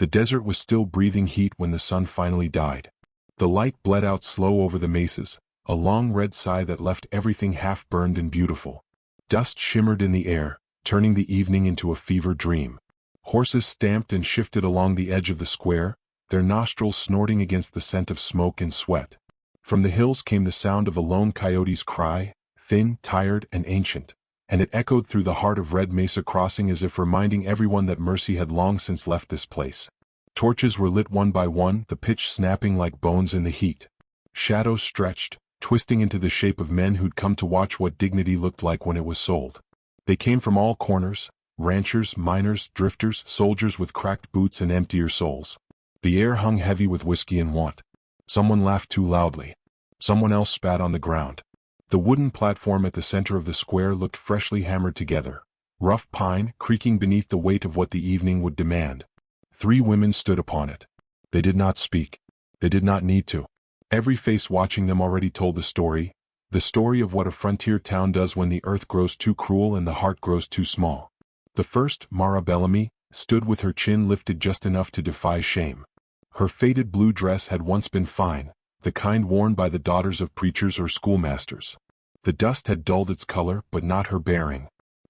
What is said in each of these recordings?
The desert was still breathing heat when the sun finally died. The light bled out slow over the mesas, a long red sigh that left everything half-burned and beautiful. Dust shimmered in the air, turning the evening into a fever dream. Horses stamped and shifted along the edge of the square, their nostrils snorting against the scent of smoke and sweat. From the hills came the sound of a lone coyote's cry, thin, tired, and ancient, and it echoed through the heart of Red Mesa Crossing as if reminding everyone that mercy had long since left this place. Torches were lit one by one, the pitch snapping like bones in the heat. Shadows stretched, twisting into the shape of men who'd come to watch what dignity looked like when it was sold. They came from all corners: ranchers, miners, drifters, soldiers with cracked boots and emptier souls. The air hung heavy with whiskey and want. Someone laughed too loudly. Someone else spat on the ground. The wooden platform at the center of the square looked freshly hammered together, rough pine creaking beneath the weight of what the evening would demand. 3 women stood upon it. They did not speak. They did not need to. Every face watching them already told the story of what a frontier town does when the earth grows too cruel and the heart grows too small. The first, Mara Bellamy, stood with her chin lifted just enough to defy shame. Her faded blue dress had once been fine, the kind worn by the daughters of preachers or schoolmasters. The dust had dulled its color, but not her bearing.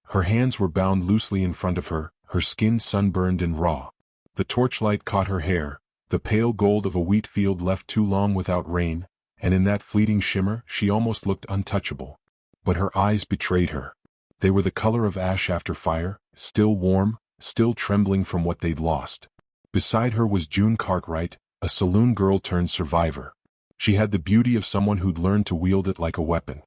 Her hands were bound loosely in front of her, her skin sunburned and raw. The torchlight caught her hair, the pale gold of a wheat field left too long without rain, and in that fleeting shimmer she almost looked untouchable. But her eyes betrayed her. They were the color of ash after fire, still warm, still trembling from what they'd lost. Beside her was June Cartwright, a saloon girl turned survivor. She had the beauty of someone who'd learned to wield it like a weapon.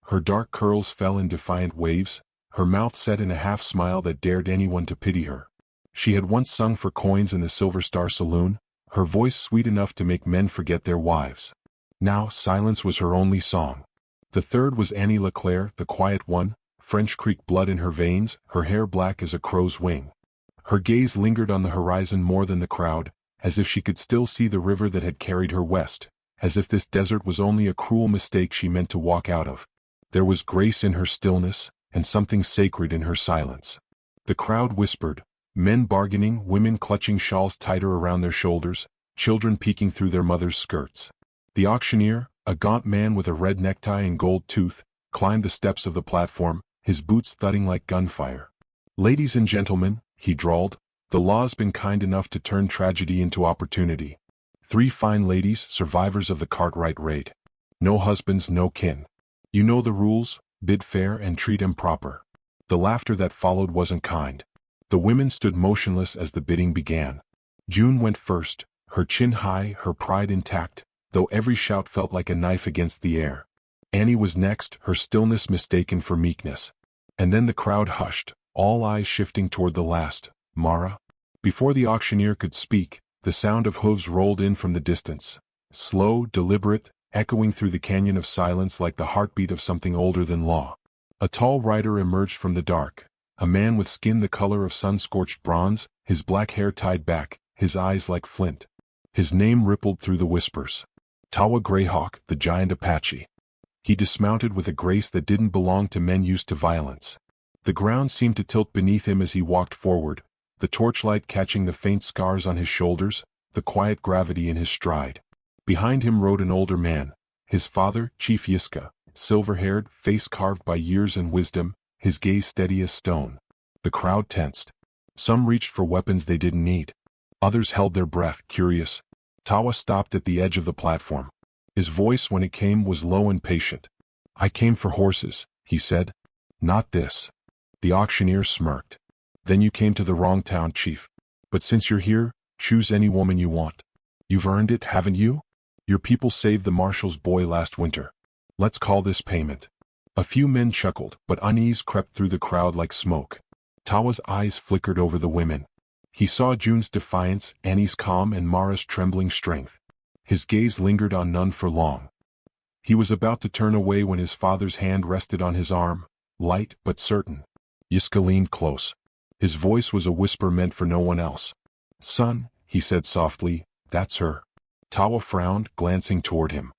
Her dark curls fell in defiant waves, her mouth set in a half-smile that dared anyone to pity her. She had once sung for coins in the Silver Star Saloon, her voice sweet enough to make men forget their wives. Now silence was her only song. The third was Annie LeClaire, the quiet one, French Creek blood in her veins, her hair black as a crow's wing. Her gaze lingered on the horizon more than the crowd, as if she could still see the river that had carried her west, as if this desert was only a cruel mistake she meant to walk out of. There was grace in her stillness, and something sacred in her silence. The crowd whispered, men bargaining, women clutching shawls tighter around their shoulders, children peeking through their mothers' skirts. The auctioneer, a gaunt man with a red necktie and gold tooth, climbed the steps of the platform, his boots thudding like gunfire. "Ladies and gentlemen," he drawled, "the law's been kind enough to turn tragedy into opportunity. 3 fine ladies, survivors of the Cartwright raid. No husbands, no kin. You know the rules, bid fair and treat 'em proper." The laughter that followed wasn't kind. The women stood motionless as the bidding began. June went first, her chin high, her pride intact, though every shout felt like a knife against the air. Annie was next, her stillness mistaken for meekness. And then the crowd hushed, all eyes shifting toward the last, Mara. Before the auctioneer could speak, the sound of hooves rolled in from the distance. Slow, deliberate, echoing through the canyon of silence like the heartbeat of something older than law. A tall rider emerged from the dark, a man with skin the color of sun-scorched bronze, his black hair tied back, his eyes like flint. His name rippled through the whispers. Tawa Greyhawk, the giant Apache. He dismounted with a grace that didn't belong to men used to violence. The ground seemed to tilt beneath him as he walked forward, the torchlight catching the faint scars on his shoulders, the quiet gravity in his stride. Behind him rode an older man, his father, Chief Yiska, silver-haired, face carved by years and wisdom, his gaze steady as stone. The crowd tensed. Some reached for weapons they didn't need. Others held their breath, curious. Tawa stopped at the edge of the platform. His voice, when it came, was low and patient. "I came for horses," he said. "Not this." The auctioneer smirked. "Then you came to the wrong town, Chief. But since you're here, choose any woman you want. You've earned it, haven't you? Your people saved the marshal's boy last winter. Let's call this payment." A few men chuckled, but unease crept through the crowd like smoke. Tawa's eyes flickered over the women. He saw June's defiance, Annie's calm, and Mara's trembling strength. His gaze lingered on none for long. He was about to turn away when his father's hand rested on his arm, light but certain. Yiska leaned close. His voice was a whisper meant for no one else. "Son," he said softly, "that's her." Tawa frowned, glancing toward him.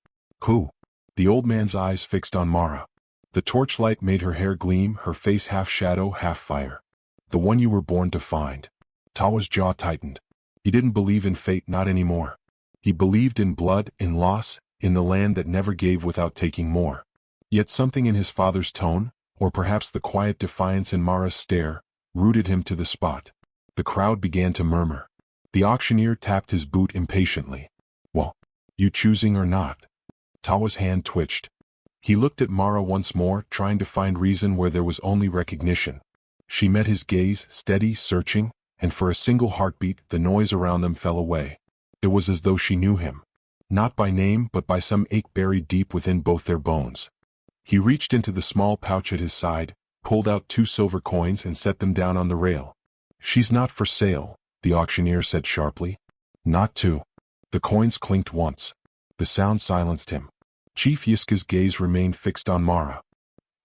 "Who?" The old man's eyes fixed on Mara. The torchlight made her hair gleam, her face half shadow, half fire. "The one you were born to find." Tawa's jaw tightened. He didn't believe in fate, not anymore. He believed in blood, in loss, in the land that never gave without taking more. Yet something in his father's tone, or perhaps the quiet defiance in Mara's stare, rooted him to the spot. The crowd began to murmur. The auctioneer tapped his boot impatiently. Well, you choosing or not? Tawa's hand twitched. He looked at Mara once more, trying to find reason where there was only recognition. She met his gaze, steady, searching, and for a single heartbeat the noise around them fell away. It was as though she knew him. Not by name but by some ache buried deep within both their bones. He reached into the small pouch at his side, pulled out 2 silver coins and set them down on the rail. She's not for sale, the auctioneer said sharply. Not to. The coins clinked once. The sound silenced him. Chief Yiska's gaze remained fixed on Mara.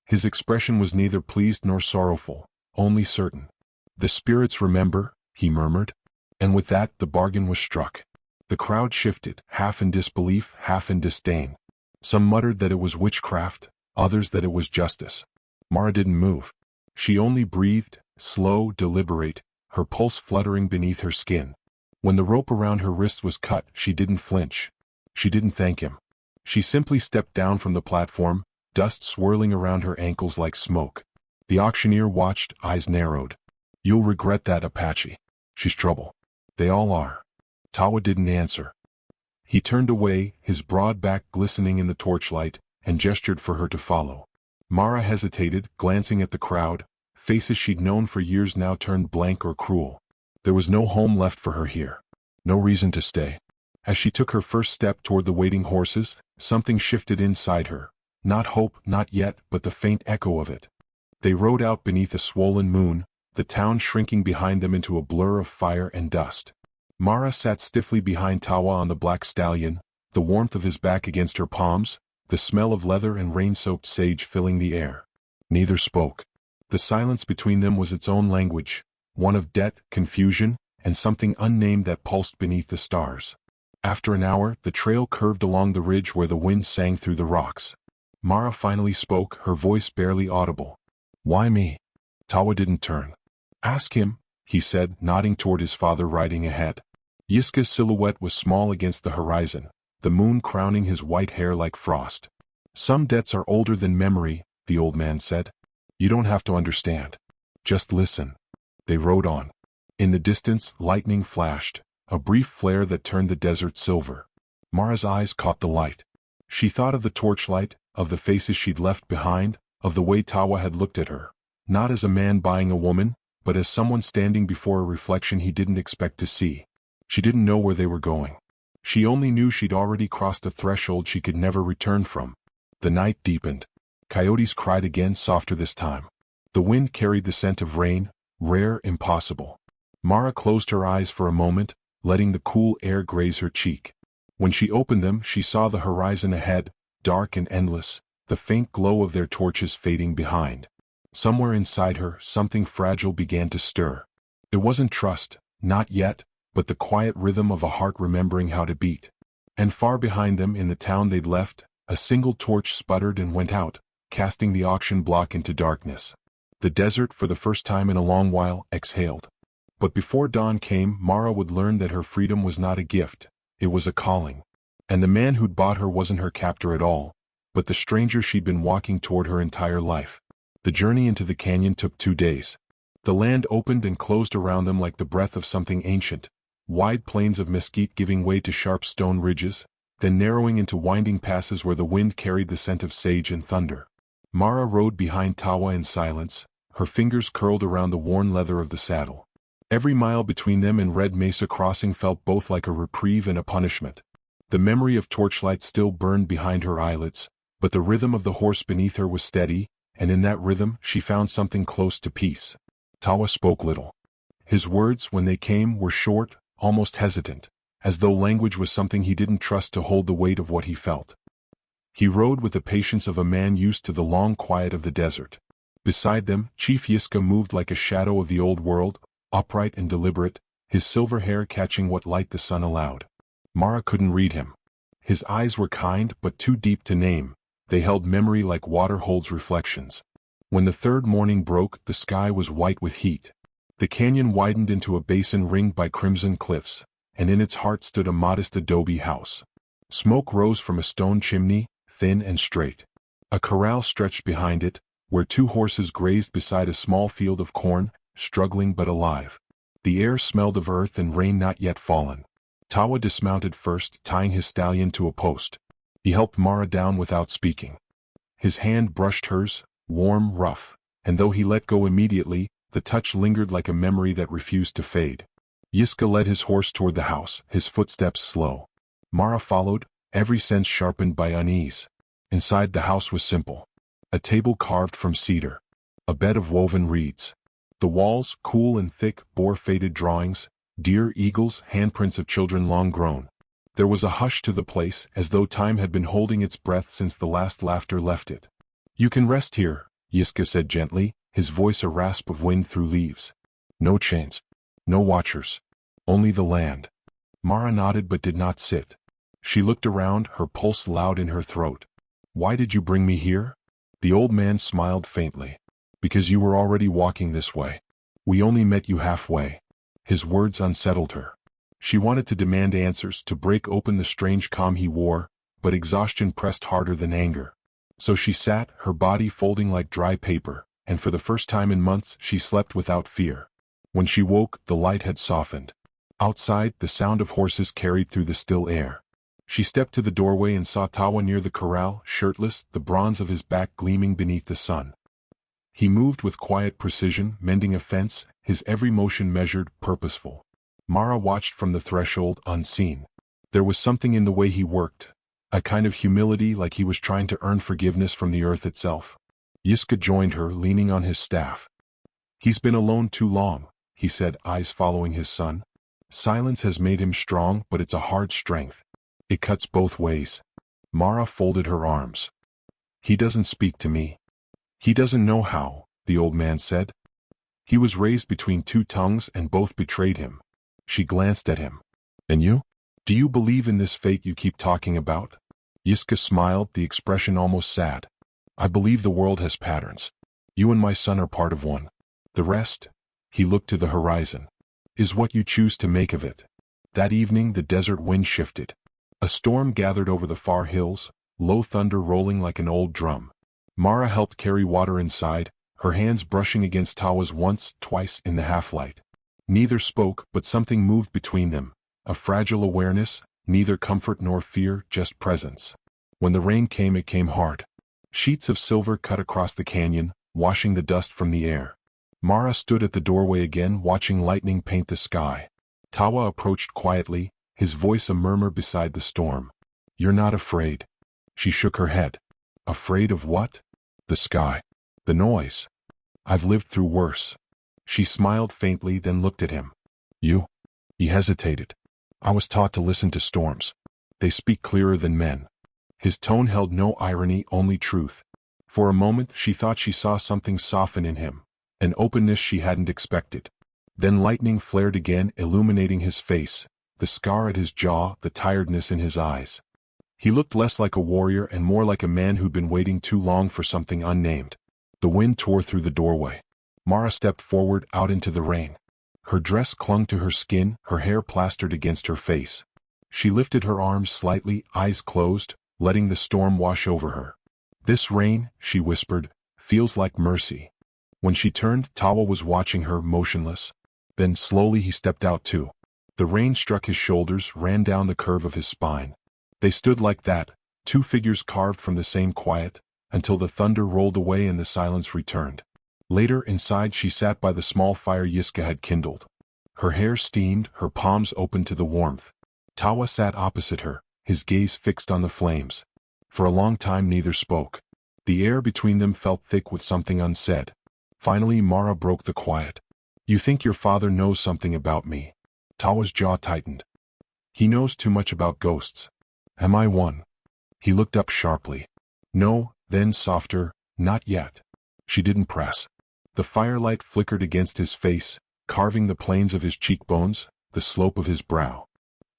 His expression was neither pleased nor sorrowful, only certain. The spirits remember, he murmured. And with that the bargain was struck. The crowd shifted, half in disbelief, half in disdain. Some muttered that it was witchcraft, others that it was justice. Mara didn't move. She only breathed, slow, deliberate, her pulse fluttering beneath her skin. When the rope around her wrist was cut, she didn't flinch. She didn't thank him. She simply stepped down from the platform, dust swirling around her ankles like smoke. The auctioneer watched, eyes narrowed. You'll regret that, Apache. She's trouble. They all are. Tawa didn't answer. He turned away, his broad back glistening in the torchlight, and gestured for her to follow. Mara hesitated, glancing at the crowd. Faces she'd known for years now turned blank or cruel. There was no home left for her here. No reason to stay. As she took her first step toward the waiting horses, something shifted inside her. Not hope, not yet, but the faint echo of it. They rode out beneath a swollen moon, the town shrinking behind them into a blur of fire and dust. Mara sat stiffly behind Tawa on the black stallion, the warmth of his back against her palms, the smell of leather and rain-soaked sage filling the air. Neither spoke. The silence between them was its own language, one of debt, confusion, and something unnamed that pulsed beneath the stars. After an hour, the trail curved along the ridge where the wind sang through the rocks. Mara finally spoke, her voice barely audible. Why me? Tawa didn't turn. Ask him, he said, nodding toward his father riding ahead. Yiska's silhouette was small against the horizon, the moon crowning his white hair like frost. Some debts are older than memory, the old man said. You don't have to understand. Just listen. They rode on. In the distance, lightning flashed, a brief flare that turned the desert silver. Mara's eyes caught the light. She thought of the torchlight, of the faces she'd left behind, of the way Tawa had looked at her, not as a man buying a woman, but as someone standing before a reflection he didn't expect to see. She didn't know where they were going. She only knew she'd already crossed a threshold she could never return from. The night deepened. Coyotes cried again, softer this time. The wind carried the scent of rain, rare, impossible. Mara closed her eyes for a moment, letting the cool air graze her cheek. When she opened them, she saw the horizon ahead, dark and endless, the faint glow of their torches fading behind. Somewhere inside her, something fragile began to stir. It wasn't trust, not yet, but the quiet rhythm of a heart remembering how to beat. And far behind them, in the town they'd left, a single torch sputtered and went out, casting the auction block into darkness. The desert, for the first time in a long while, exhaled. But before dawn came, Mara would learn that her freedom was not a gift, it was a calling. And the man who'd bought her wasn't her captor at all, but the stranger she'd been walking toward her entire life. The journey into the canyon took 2 days. The land opened and closed around them like the breath of something ancient, wide plains of mesquite giving way to sharp stone ridges, then narrowing into winding passes where the wind carried the scent of sage and thunder. Mara rode behind Tawa in silence, her fingers curled around the worn leather of the saddle. Every mile between them and Red Mesa Crossing felt both like a reprieve and a punishment. The memory of torchlight still burned behind her eyelids, but the rhythm of the horse beneath her was steady, and in that rhythm she found something close to peace. Tawa spoke little. His words, when they came, were short, almost hesitant, as though language was something he didn't trust to hold the weight of what he felt. He rode with the patience of a man used to the long quiet of the desert. Beside them, Chief Yiska moved like a shadow of the old world, upright and deliberate, his silver hair catching what light the sun allowed. Mara couldn't read him. His eyes were kind but too deep to name, they held memory like water holds reflections. When the third morning broke, the sky was white with heat. The canyon widened into a basin ringed by crimson cliffs, and in its heart stood a modest adobe house. Smoke rose from a stone chimney, thin and straight. A corral stretched behind it, where 2 horses grazed beside a small field of corn, struggling but alive. The air smelled of earth and rain not yet fallen. Tawa dismounted first, tying his stallion to a post. He helped Mara down without speaking. His hand brushed hers, warm, rough, and though he let go immediately, the touch lingered like a memory that refused to fade. Yiska led his horse toward the house, his footsteps slow. Mara followed, every sense sharpened by unease. Inside the house was simple. A table carved from cedar. A bed of woven reeds. The walls, cool and thick, bore faded drawings, deer, eagles, handprints of children long grown. There was a hush to the place, as though time had been holding its breath since the last laughter left it. "You can rest here," Yiska said gently, his voice a rasp of wind through leaves. "No chains. No watchers. Only the land." Mara nodded but did not sit. She looked around, her pulse loud in her throat. "Why did you bring me here?" The old man smiled faintly. "Because you were already walking this way. We only met you halfway." His words unsettled her. She wanted to demand answers, to break open the strange calm he wore, but exhaustion pressed harder than anger. So she sat, her body folding like dry paper, and for the first time in months she slept without fear. When she woke, the light had softened. Outside, the sound of horses carried through the still air. She stepped to the doorway and saw Tawa near the corral, shirtless, the bronze of his back gleaming beneath the sun. He moved with quiet precision, mending a fence, his every motion measured, purposeful. Mara watched from the threshold, unseen. There was something in the way he worked, a kind of humility, like he was trying to earn forgiveness from the earth itself. Yiska joined her, leaning on his staff. "He's been alone too long," he said, eyes following his son. "Silence has made him strong, but it's a hard strength. It cuts both ways." Mara folded her arms. "He doesn't speak to me. He doesn't know how," the old man said. "He was raised between 2 tongues and both betrayed him." She glanced at him. "And you? Do you believe in this fate you keep talking about?" Yiska smiled, the expression almost sad. "I believe the world has patterns. You and my son are part of one. The rest," he looked to the horizon, "is what you choose to make of it." That evening the desert wind shifted. A storm gathered over the far hills, low thunder rolling like an old drum. Mara helped carry water inside, her hands brushing against Tawa's once, twice in the half-light. Neither spoke, but something moved between them, a fragile awareness, neither comfort nor fear, just presence. When the rain came, it came hard. Sheets of silver cut across the canyon, washing the dust from the air. Mara stood at the doorway again, watching lightning paint the sky. Tawa approached quietly, his voice a murmur beside the storm. "You're not afraid?" She shook her head. "Afraid of what?" "The sky. The noise. I've lived through worse." She smiled faintly, then looked at him. "You?" He hesitated. "I was taught to listen to storms. They speak clearer than men." His tone held no irony, only truth. For a moment she thought she saw something soften in him, an openness she hadn't expected. Then lightning flared again, illuminating his face, the scar at his jaw, the tiredness in his eyes. He looked less like a warrior and more like a man who'd been waiting too long for something unnamed. The wind tore through the doorway. Mara stepped forward, out into the rain. Her dress clung to her skin, her hair plastered against her face. She lifted her arms slightly, eyes closed, letting the storm wash over her. "This rain," she whispered, "feels like mercy." When she turned, Tawa was watching her, motionless. Then slowly he stepped out too. The rain struck his shoulders, ran down the curve of his spine. They stood like that, 2 figures carved from the same quiet, until the thunder rolled away and the silence returned. Later, inside, she sat by the small fire Yiska had kindled. Her hair steamed, her palms open to the warmth. Tawa sat opposite her, his gaze fixed on the flames. For a long time neither spoke. The air between them felt thick with something unsaid. Finally Mara broke the quiet. "You think your father knows something about me?" Tawa's jaw tightened. "He knows too much about ghosts. Am I one?" He looked up sharply. "No," then softer, "not yet." She didn't press. The firelight flickered against his face, carving the planes of his cheekbones, the slope of his brow.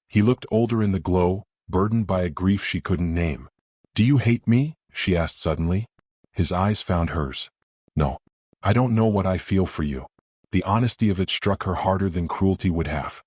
He looked older in the glow, burdened by a grief she couldn't name. "Do you hate me?" she asked suddenly. His eyes found hers. "No. I don't know what I feel for you." The honesty of it struck her harder than cruelty would have.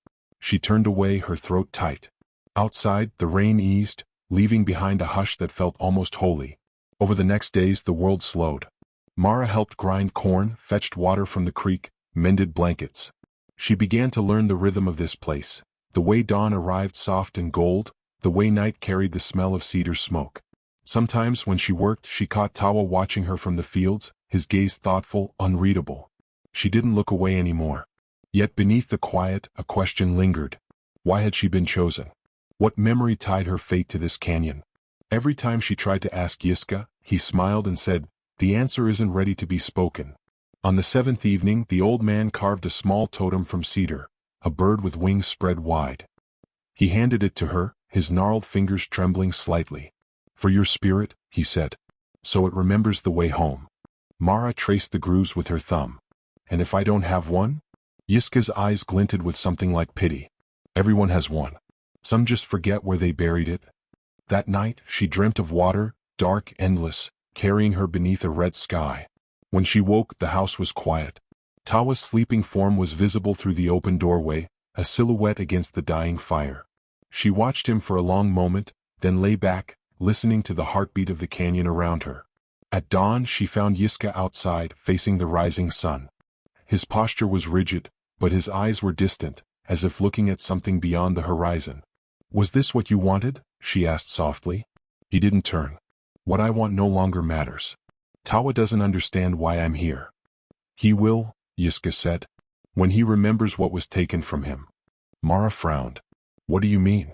She turned away, her throat tight. Outside, the rain eased, leaving behind a hush that felt almost holy. Over the next days the world slowed. Mara helped grind corn, fetched water from the creek, mended blankets. She began to learn the rhythm of this place, the way dawn arrived soft and gold, the way night carried the smell of cedar smoke. Sometimes when she worked she caught Tawa watching her from the fields, his gaze thoughtful, unreadable. She didn't look away anymore. Yet beneath the quiet, a question lingered. Why had she been chosen? What memory tied her fate to this canyon? Every time she tried to ask Yiska, he smiled and said, "The answer isn't ready to be spoken." On the seventh evening the old man carved a small totem from cedar, a bird with wings spread wide. He handed it to her, his gnarled fingers trembling slightly. "For your spirit," he said. "So it remembers the way home." Mara traced the grooves with her thumb. "And if I don't have one?" Yiska's eyes glinted with something like pity. "Everyone has one. Some just forget where they buried it." That night, she dreamt of water, dark, endless, carrying her beneath a red sky. When she woke, the house was quiet. Tawa's sleeping form was visible through the open doorway, a silhouette against the dying fire. She watched him for a long moment, then lay back, listening to the heartbeat of the canyon around her. At dawn, she found Yiska outside, facing the rising sun. His posture was rigid, but his eyes were distant, as if looking at something beyond the horizon. "Was this what you wanted?" she asked softly. He didn't turn. "What I want no longer matters. Tawa doesn't understand why I'm here." "He will," Yiska said, "when he remembers what was taken from him." Mara frowned. "What do you mean?"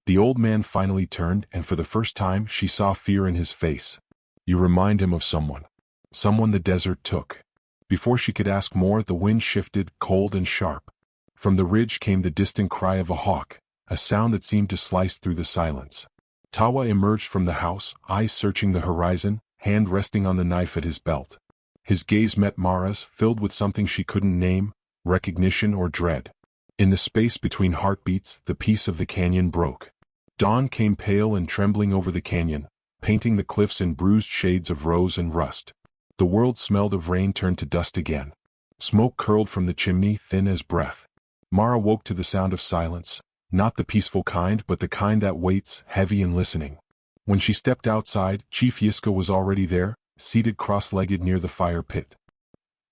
The old man finally turned, and for the first time she saw fear in his face. "You remind him of someone. Someone the desert took." Before she could ask more, the wind shifted, cold and sharp. From the ridge came the distant cry of a hawk, a sound that seemed to slice through the silence. Tawa emerged from the house, eyes searching the horizon, hand resting on the knife at his belt. His gaze met Mara's, filled with something she couldn't name, recognition or dread. In the space between heartbeats, the peace of the canyon broke. Dawn came pale and trembling over the canyon, painting the cliffs in bruised shades of rose and rust. The world smelled of rain turned to dust again. Smoke curled from the chimney, thin as breath. Mara woke to the sound of silence, not the peaceful kind but the kind that waits, heavy and listening. When she stepped outside, Chief Yiska was already there, seated cross-legged near the fire pit.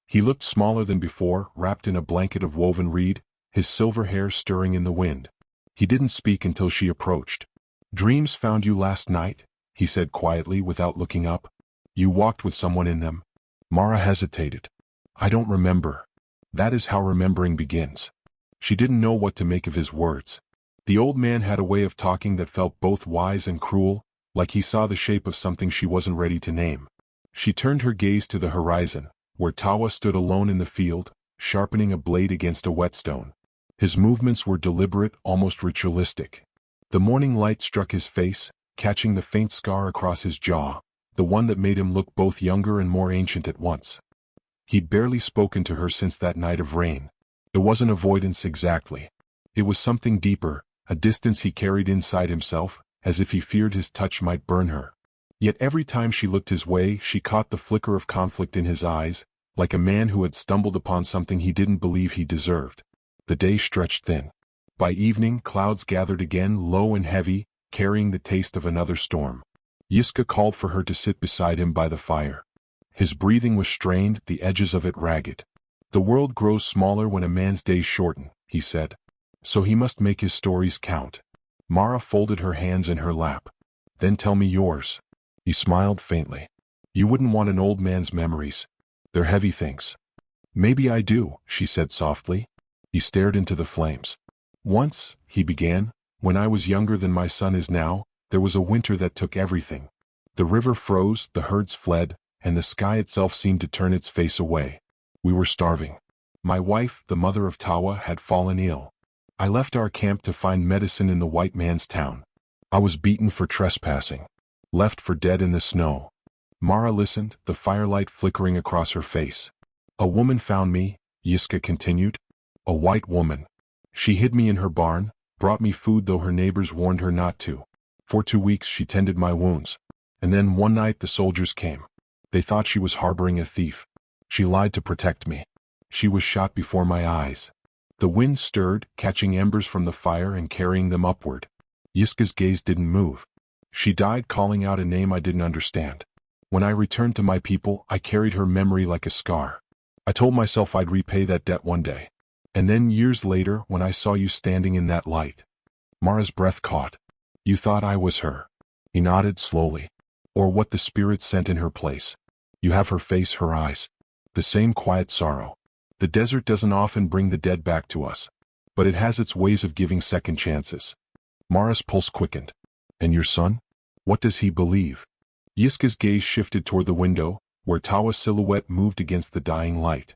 He looked smaller than before, wrapped in a blanket of woven reed, his silver hair stirring in the wind. He didn't speak until she approached. "Dreams found you last night," he said quietly without looking up. "You walked with someone in them." Mara hesitated. "I don't remember." That is how remembering begins. She didn't know what to make of his words. The old man had a way of talking that felt both wise and cruel, like he saw the shape of something she wasn't ready to name. She turned her gaze to the horizon, where Tawa stood alone in the field, sharpening a blade against a whetstone. His movements were deliberate, almost ritualistic. The morning light struck his face, catching the faint scar across his jaw, the one that made him look both younger and more ancient at once. He'd barely spoken to her since that night of rain. It wasn't avoidance exactly. It was something deeper, a distance he carried inside himself, as if he feared his touch might burn her. Yet every time she looked his way, she caught the flicker of conflict in his eyes, like a man who had stumbled upon something he didn't believe he deserved. The day stretched thin. By evening, clouds gathered again, low and heavy, carrying the taste of another storm. Yiska called for her to sit beside him by the fire. His breathing was strained, the edges of it ragged. "The world grows smaller when a man's days shorten," he said. "So he must make his stories count." Mara folded her hands in her lap. "Then tell me yours." He smiled faintly. "You wouldn't want an old man's memories. They're heavy things." "Maybe I do," she said softly. He stared into the flames. "Once," he began, "when I was younger than my son is now, there was a winter that took everything. The river froze, the herds fled, and the sky itself seemed to turn its face away. We were starving. My wife, the mother of Tawa, had fallen ill. I left our camp to find medicine in the white man's town. I was beaten for trespassing. Left for dead in the snow." Mara listened, the firelight flickering across her face. "A woman found me," Yiska continued. "A white woman. She hid me in her barn, brought me food though her neighbors warned her not to. For 2 weeks she tended my wounds. And then one night the soldiers came. They thought she was harboring a thief. She lied to protect me. She was shot before my eyes." The wind stirred, catching embers from the fire and carrying them upward. Yiska's gaze didn't move. She died calling out a name I didn't understand. When I returned to my people, I carried her memory like a scar. I told myself I'd repay that debt one day. And then years later, when I saw you standing in that light. Mara's breath caught. You thought I was her. He nodded slowly. Or what the spirit sent in her place. You have her face, her eyes. The same quiet sorrow. The desert doesn't often bring the dead back to us. But it has its ways of giving second chances. Mara's pulse quickened. And your son? What does he believe? Yiska's gaze shifted toward the window, where Tawa's silhouette moved against the dying light.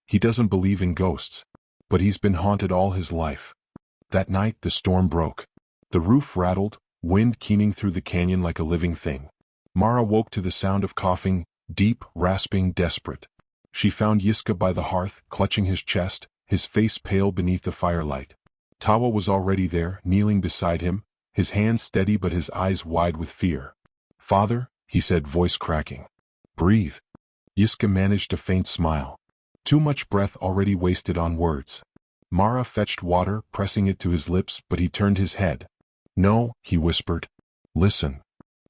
He doesn't believe in ghosts. But he's been haunted all his life. That night the storm broke. The roof rattled, wind keening through the canyon like a living thing. Mara woke to the sound of coughing, deep, rasping, desperate. She found Yiska by the hearth, clutching his chest, his face pale beneath the firelight. Tawa was already there, kneeling beside him, his hands steady but his eyes wide with fear. Father, he said, voice cracking. Breathe. Yiska managed a faint smile. Too much breath already wasted on words. Mara fetched water, pressing it to his lips, but he turned his head. No, he whispered. Listen.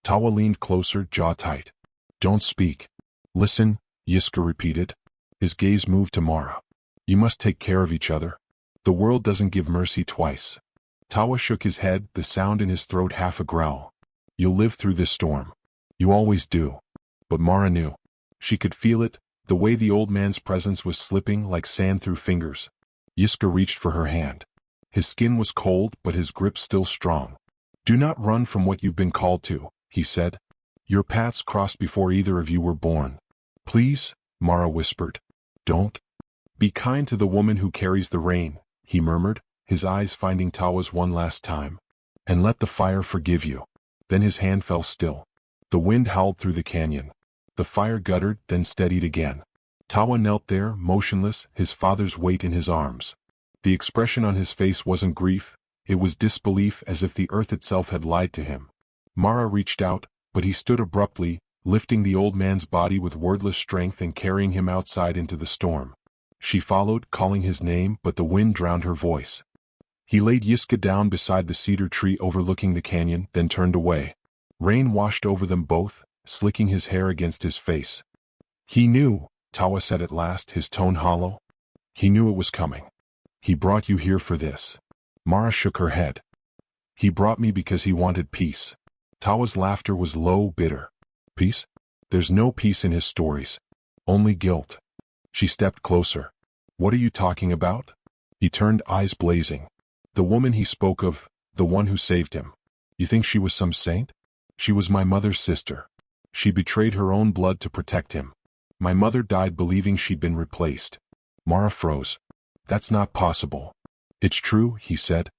Tawa leaned closer, jaw tight. Don't speak. Listen, Yiska repeated. His gaze moved to Mara. You must take care of each other. The world doesn't give mercy twice. Tawa shook his head, the sound in his throat half a growl. You'll live through this storm. You always do. But Mara knew. She could feel it, the way the old man's presence was slipping like sand through fingers. Yiska reached for her hand. His skin was cold, but his grip still strong. Do not run from what you've been called to, he said. Your paths crossed before either of you were born. Please, Mara whispered. Don't. Be kind to the woman who carries the rain, he murmured, his eyes finding Tawa's one last time. And let the fire forgive you. Then his hand fell still. The wind howled through the canyon. The fire guttered, then steadied again. Tawa knelt there, motionless, his father's weight in his arms. The expression on his face wasn't grief, it was disbelief, as if the earth itself had lied to him. Mara reached out, but he stood abruptly, lifting the old man's body with wordless strength and carrying him outside into the storm. She followed, calling his name, but the wind drowned her voice. He laid Yiska down beside the cedar tree overlooking the canyon, then turned away. Rain washed over them both, slicking his hair against his face. He knew, Tawa said at last, his tone hollow. He knew it was coming. He brought you here for this. Mara shook her head. He brought me because he wanted peace. Tawa's laughter was low, bitter. Peace? There's no peace in his stories. Only guilt. She stepped closer. What are you talking about? He turned, eyes blazing. The woman he spoke of, the one who saved him. You think she was some saint? She was my mother's sister. She betrayed her own blood to protect him. My mother died believing she'd been replaced. Mara froze. That's not possible. It's true, he said.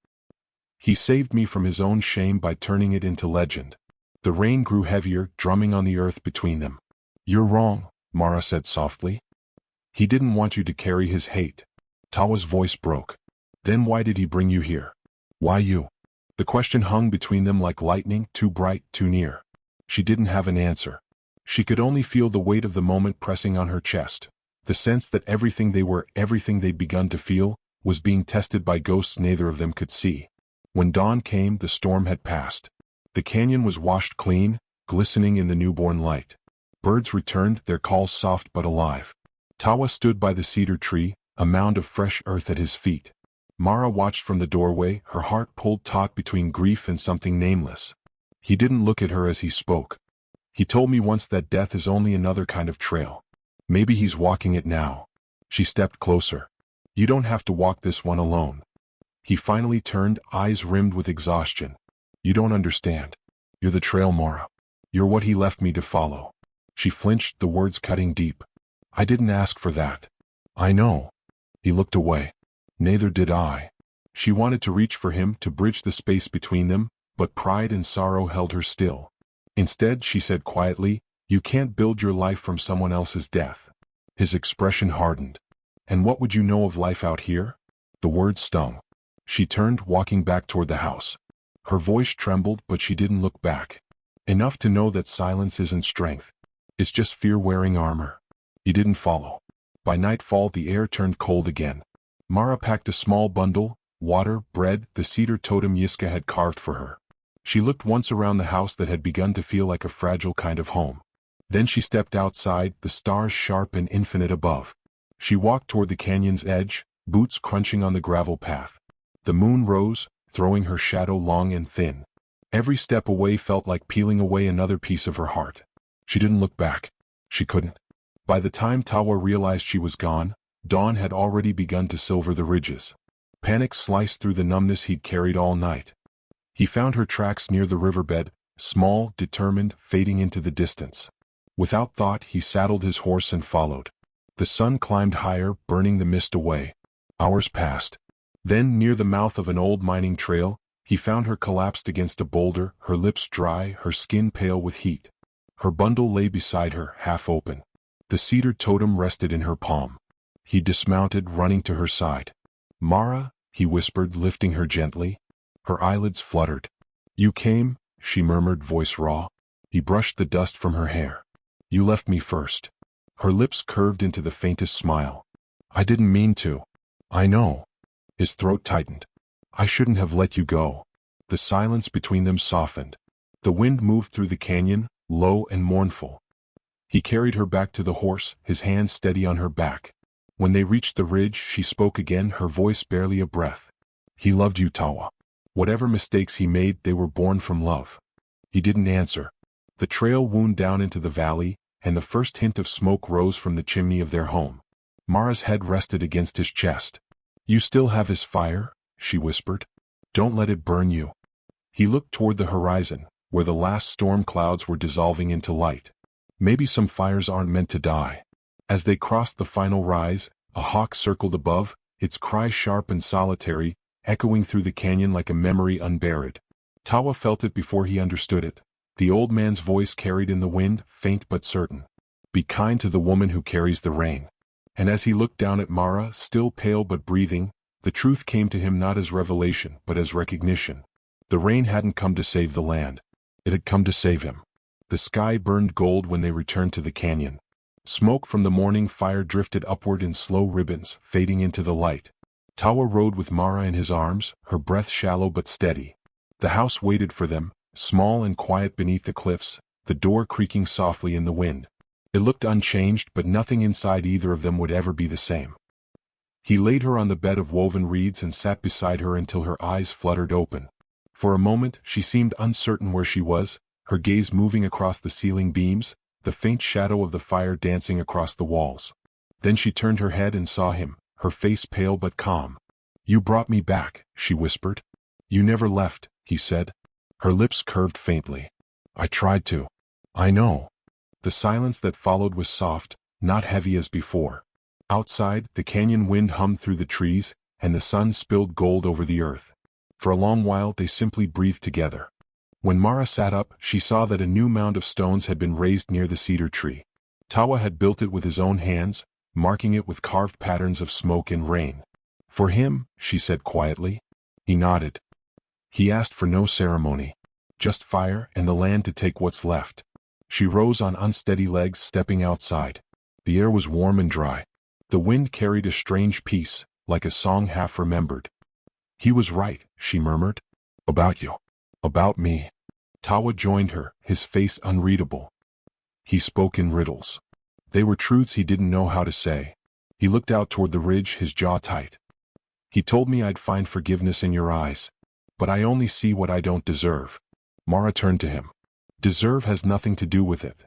He saved me from his own shame by turning it into legend. The rain grew heavier, drumming on the earth between them. You're wrong, Mara said softly. He didn't want you to carry his hate. Tawa's voice broke. Then why did he bring you here? Why you? The question hung between them like lightning, too bright, too near. She didn't have an answer. She could only feel the weight of the moment pressing on her chest. The sense that everything they were, everything they'd begun to feel, was being tested by ghosts neither of them could see. When dawn came, the storm had passed. The canyon was washed clean, glistening in the newborn light. Birds returned, their calls soft but alive. Tawa stood by the cedar tree, a mound of fresh earth at his feet. Mara watched from the doorway, her heart pulled taut between grief and something nameless. He didn't look at her as he spoke. He told me once that death is only another kind of trail. Maybe he's walking it now. She stepped closer. You don't have to walk this one alone. He finally turned, eyes rimmed with exhaustion. You don't understand. You're the trail, Mara. You're what he left me to follow. She flinched, the words cutting deep. I didn't ask for that. I know. He looked away. Neither did I. She wanted to reach for him, to bridge the space between them, but pride and sorrow held her still. Instead, she said quietly, you can't build your life from someone else's death. His expression hardened. And what would you know of life out here? The words stung. She turned, walking back toward the house. Her voice trembled, but she didn't look back. Enough to know that silence isn't strength. It's just fear wearing armor. He didn't follow. By nightfall, the air turned cold again. Mara packed a small bundle, water, bread, the cedar totem Yiska had carved for her. She looked once around the house that had begun to feel like a fragile kind of home. Then she stepped outside, the stars sharp and infinite above. She walked toward the canyon's edge, boots crunching on the gravel path. The moon rose, throwing her shadow long and thin. Every step away felt like peeling away another piece of her heart. She didn't look back. She couldn't. By the time Tawa realized she was gone, dawn had already begun to silver the ridges. Panic sliced through the numbness he'd carried all night. He found her tracks near the riverbed, small, determined, fading into the distance. Without thought, he saddled his horse and followed. The sun climbed higher, burning the mist away. Hours passed. Then, near the mouth of an old mining trail, he found her collapsed against a boulder, her lips dry, her skin pale with heat. Her bundle lay beside her, half open. The cedar totem rested in her palm. He dismounted, running to her side. "Mara," he whispered, lifting her gently. Her eyelids fluttered. "You came," she murmured, voice raw. He brushed the dust from her hair. "You left me first." Her lips curved into the faintest smile. "I didn't mean to." "I know." His throat tightened. "I shouldn't have let you go." The silence between them softened. The wind moved through the canyon, low and mournful. He carried her back to the horse, his hands steady on her back. When they reached the ridge, she spoke again, her voice barely a breath. "He loved you, Tawa. Whatever mistakes he made, they were born from love." He didn't answer. The trail wound down into the valley, and the first hint of smoke rose from the chimney of their home. Mara's head rested against his chest. "You still have his fire?" she whispered. "Don't let it burn you." He looked toward the horizon, where the last storm clouds were dissolving into light. Maybe some fires aren't meant to die. As they crossed the final rise, a hawk circled above, its cry sharp and solitary, echoing through the canyon like a memory unburied. Tawa felt it before he understood it. The old man's voice carried in the wind, faint but certain. "Be kind to the woman who carries the rain." And as he looked down at Mara, still pale but breathing, the truth came to him not as revelation but as recognition. The rain hadn't come to save the land. It had come to save him. The sky burned gold when they returned to the canyon. Smoke from the morning fire drifted upward in slow ribbons, fading into the light. Tawa rode with Mara in his arms, her breath shallow but steady. The house waited for them, small and quiet beneath the cliffs, the door creaking softly in the wind. It looked unchanged, but nothing inside either of them would ever be the same. He laid her on the bed of woven reeds and sat beside her until her eyes fluttered open. For a moment, she seemed uncertain where she was, her gaze moving across the ceiling beams, the faint shadow of the fire dancing across the walls. Then she turned her head and saw him, her face pale but calm. "You brought me back," she whispered. "You never left," he said. Her lips curved faintly. "I tried to." "I know." The silence that followed was soft, not heavy as before. Outside, the canyon wind hummed through the trees, and the sun spilled gold over the earth. For a long while they simply breathed together. When Mara sat up, she saw that a new mound of stones had been raised near the cedar tree. Tawa had built it with his own hands, marking it with carved patterns of smoke and rain. "For him," she said quietly. He nodded. He asked for no ceremony. Just fire and the land to take what's left. She rose on unsteady legs, stepping outside. The air was warm and dry. The wind carried a strange peace, like a song half remembered. "He was right," she murmured. "About you. About me." Tawa joined her, his face unreadable. He spoke in riddles. They were truths he didn't know how to say. He looked out toward the ridge, his jaw tight. "He told me I'd find forgiveness in your eyes. But I only see what I don't deserve." Mara turned to him. "Deserve has nothing to do with it."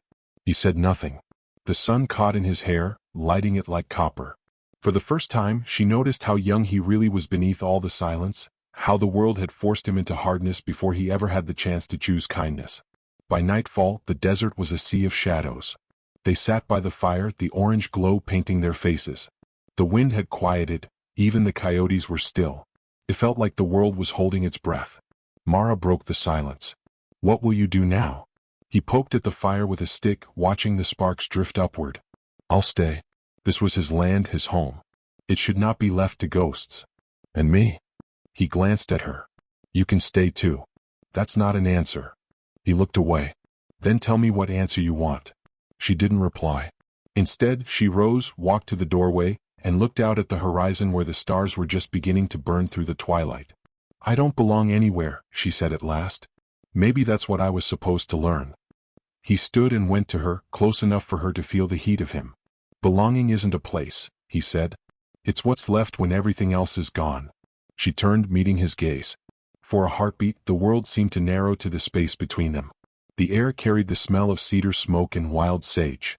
He said nothing. The sun caught in his hair, lighting it like copper. For the first time, she noticed how young he really was beneath all the silence, how the world had forced him into hardness before he ever had the chance to choose kindness. By nightfall, the desert was a sea of shadows. They sat by the fire, the orange glow painting their faces. The wind had quieted, even the coyotes were still. It felt like the world was holding its breath. Mara broke the silence. "What will you do now?" He poked at the fire with a stick, watching the sparks drift upward. "I'll stay." This was his land, his home. It should not be left to ghosts. "And me?" He glanced at her. "You can stay too." "That's not an answer." He looked away. "Then tell me what answer you want." She didn't reply. Instead, she rose, walked to the doorway, and looked out at the horizon where the stars were just beginning to burn through the twilight. "I don't belong anywhere," she said at last. "Maybe that's what I was supposed to learn." He stood and went to her, close enough for her to feel the heat of him. "Belonging isn't a place," he said. "It's what's left when everything else is gone." She turned, meeting his gaze. For a heartbeat, the world seemed to narrow to the space between them. The air carried the smell of cedar smoke and wild sage.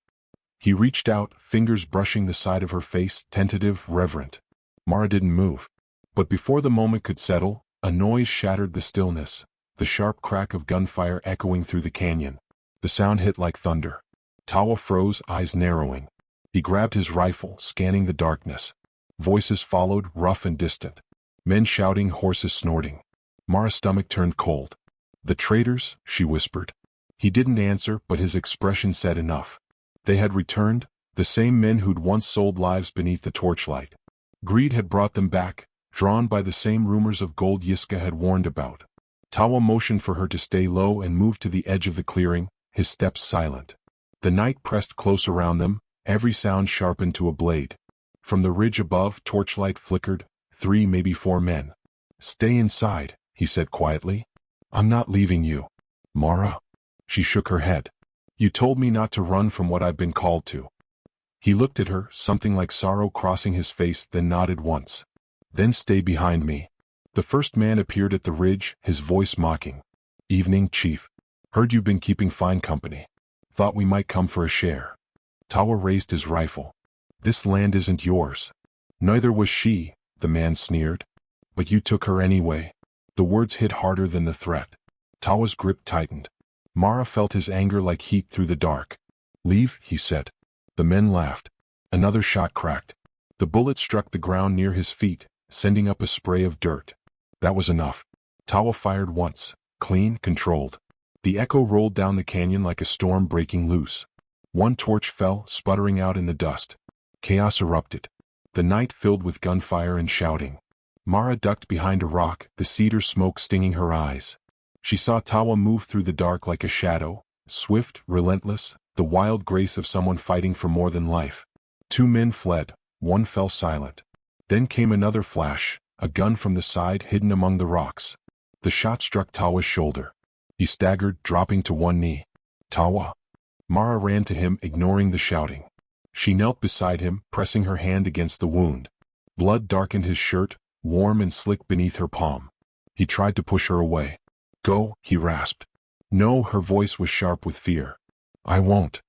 He reached out, fingers brushing the side of her face, tentative, reverent. Mara didn't move. But before the moment could settle, a noise shattered the stillness, the sharp crack of gunfire echoing through the canyon. The sound hit like thunder. Tawa froze, eyes narrowing. He grabbed his rifle, scanning the darkness. Voices followed, rough and distant. Men shouting, horses snorting. Mara's stomach turned cold. "The traitors," she whispered. He didn't answer, but his expression said enough. They had returned, the same men who'd once sold lives beneath the torchlight. Greed had brought them back, drawn by the same rumors of gold Yiska had warned about. Tawa motioned for her to stay low and moved to the edge of the clearing, his steps silent. The night pressed close around them, every sound sharpened to a blade. From the ridge above, torchlight flickered, 3, maybe 4 men. "Stay inside," he said quietly. "I'm not leaving you." "Mara?" She shook her head. "You told me not to run from what I've been called to." He looked at her, something like sorrow crossing his face, then nodded once. "Then stay behind me." The first man appeared at the ridge, his voice mocking. "Evening, Chief. Heard you've been keeping fine company. Thought we might come for a share." Tawa raised his rifle. "This land isn't yours." "Neither was she," the man sneered. "But you took her anyway." The words hit harder than the threat. Tawa's grip tightened. Mara felt his anger like heat through the dark. "Leave," he said. The men laughed. Another shot cracked. The bullet struck the ground near his feet, sending up a spray of dirt. That was enough. Tawa fired once, clean, controlled. The echo rolled down the canyon like a storm breaking loose. One torch fell, sputtering out in the dust. Chaos erupted. The night filled with gunfire and shouting. Mara ducked behind a rock, the cedar smoke stinging her eyes. She saw Tawa move through the dark like a shadow, swift, relentless, the wild grace of someone fighting for more than life. 2 men fled, one fell silent. Then came another flash, a gun from the side hidden among the rocks. The shot struck Tawa's shoulder. He staggered, dropping to one knee. "Tawa." Mara ran to him, ignoring the shouting. She knelt beside him, pressing her hand against the wound. Blood darkened his shirt, warm and slick beneath her palm. He tried to push her away. "Go," he rasped. "No," her voice was sharp with fear. "I won't."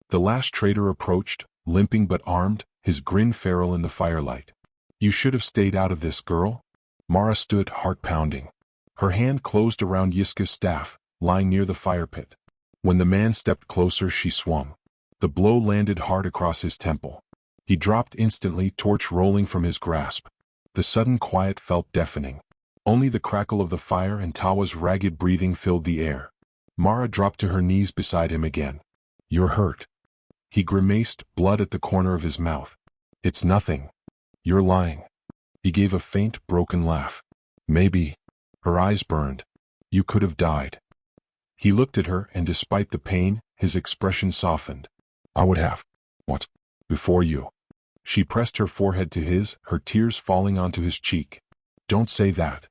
The last traitor approached, limping but armed, his grin feral in the firelight. "You should have stayed out of this, girl." Mara stood, heart pounding. Her hand closed around Yiska's staff, lying near the fire pit. When the man stepped closer, she swung. The blow landed hard across his temple. He dropped instantly, torch rolling from his grasp. The sudden quiet felt deafening. Only the crackle of the fire and Tawa's ragged breathing filled the air. Mara dropped to her knees beside him again. "You're hurt." He grimaced, blood at the corner of his mouth. "It's nothing." "You're lying." He gave a faint, broken laugh. "Maybe." Her eyes burned. "You could have died." He looked at her, and despite the pain, his expression softened. "I would have." "What?" "Before you." She pressed her forehead to his, her tears falling onto his cheek. "Don't say that."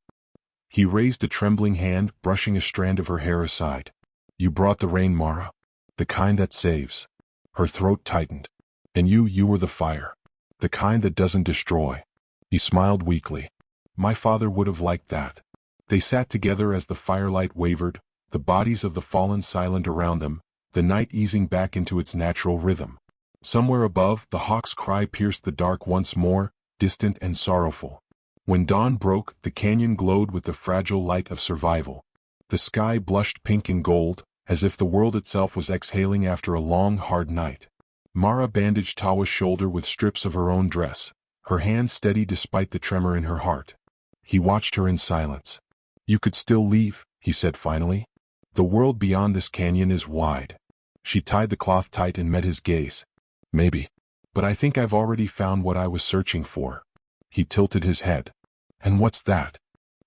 He raised a trembling hand, brushing a strand of her hair aside. "You brought the rain, Mara. The kind that saves." Her throat tightened. "And you were the fire. The kind that doesn't destroy." He smiled weakly. "My father would have liked that." They sat together as the firelight wavered, the bodies of the fallen silent around them, the night easing back into its natural rhythm. Somewhere above, the hawk's cry pierced the dark once more, distant and sorrowful. When dawn broke, the canyon glowed with the fragile light of survival. The sky blushed pink and gold, as if the world itself was exhaling after a long, hard night. Mara bandaged Tawa's shoulder with strips of her own dress, her hand steady despite the tremor in her heart. He watched her in silence. "You could still leave," he said finally. "The world beyond this canyon is wide." She tied the cloth tight and met his gaze. "Maybe. But I think I've already found what I was searching for." He tilted his head. "And what's that?"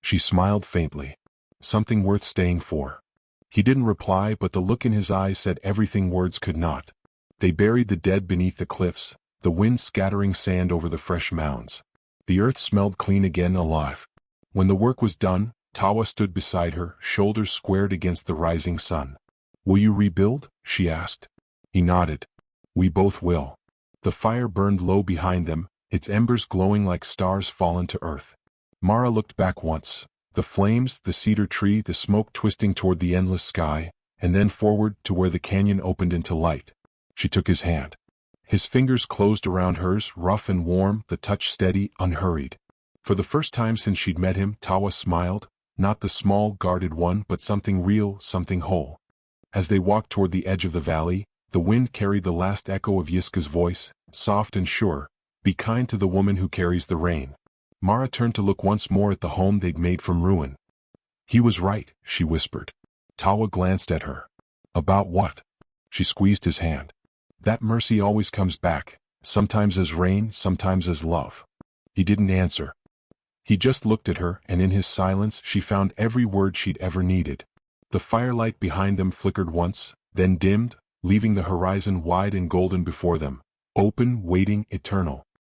She smiled faintly. "Something worth staying for." He didn't reply, but the look in his eyes said everything words could not. They buried the dead beneath the cliffs, the wind scattering sand over the fresh mounds. The earth smelled clean again, alive. When the work was done, Tawa stood beside her, shoulders squared against the rising sun. "Will you rebuild?" she asked. He nodded. "We both will." The fire burned low behind them, its embers glowing like stars fallen to earth. Mara looked back once. The flames, the cedar tree, the smoke twisting toward the endless sky, and then forward to where the canyon opened into light. She took his hand. His fingers closed around hers, rough and warm, the touch steady, unhurried. For the first time since she'd met him, Tawa smiled, not the small, guarded one, but something real, something whole. As they walked toward the edge of the valley, the wind carried the last echo of Yiska's voice, soft and sure, "Be kind to the woman who carries the rain." Mara turned to look once more at the home they'd made from ruin. "He was right," she whispered. Tawa glanced at her. "About what?" She squeezed his hand. "That mercy always comes back, sometimes as rain, sometimes as love." He didn't answer. He just looked at her, and in his silence she found every word she'd ever needed. The firelight behind them flickered once, then dimmed, leaving the horizon wide and golden before them, open, waiting, eternal.